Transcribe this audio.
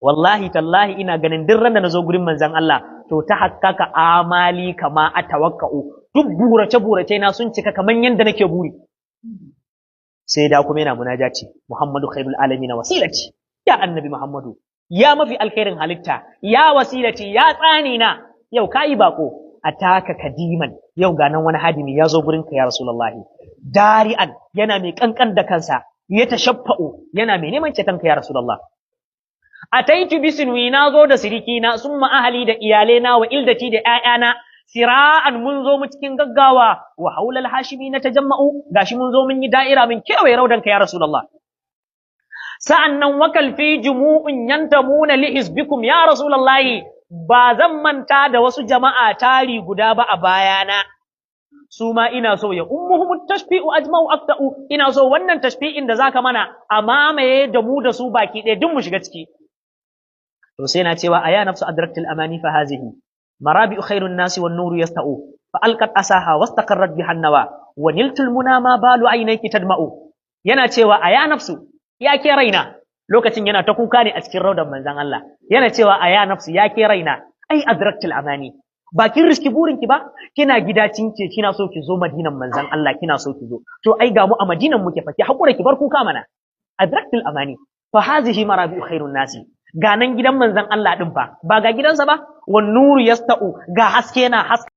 wallahi tallahi ina ganin duk ran da nazo gurin manzon Allah to ta hakkaka amali kama atawakkau, duk burace burace na sun cika kaman yanda nake buri. Sai da kuma yana munajati, Muhammadu khairul alamin wasilati, ya annabi Muhammadu ya mafi alkhairin halitta, ya wasilati, ya tsani na. Yau kai bako, ataka kadiman, yau ga nan wani hadimi ya zo gurinka ya rasulullahi, dari'an yana mai kankan da kansa, ya tashaffa'u yana mai neman cetonka ya rasulullah. Ataitu bisinwi, na zo da sirikina, summa ahali da iyalena wa ildati da ƴaƴana, sira'an mun zo mu cikin gaggawa, wa haulal hashimi na tajamma'u, gashi mun zo mun yi da'ira min kewaye raudanka ya rasulullah. Sa'annan wakal fi jumu'un yantamuna li hizbikum ya rasulullahi, ba zan manta da wasu jama'a tari guda ba a bayana, su ma ina so ya ummuhum tashfi'u ajma'u afta'u, ina so wannan tashfi'in da zaka mana a mamaye da mu da su baki ɗaya duk mu shiga ciki. To sai na cewa aya nafsu adraktil amani fa hazihi marabi'u khairun nasi wan nuru yasta'u fa alqat asaha wastaqarrat biha nawa wa niltul muna ma balu aynayki tadma'u. Yana cewa aya nafsu, ya ke raina, lokacin yana ta kuka ne a cikin raudan manzon Allah, yana cewa aya nafsu, ya ke raina, ai adraktil amani, ba kin riski burin ki ba, kina gida cince kina so ki zo Madinan manzon Allah, kina so ki zo, to ai ga mu a Madinan muke fa, ki hakura ki bar kuka mana. Adraktil amani fa hazihi marabi'u khairun nasi, ga nan gidan manzon Allah din fa, ba ga gidansa ba, wan nuru yasta'u, ga haske na haske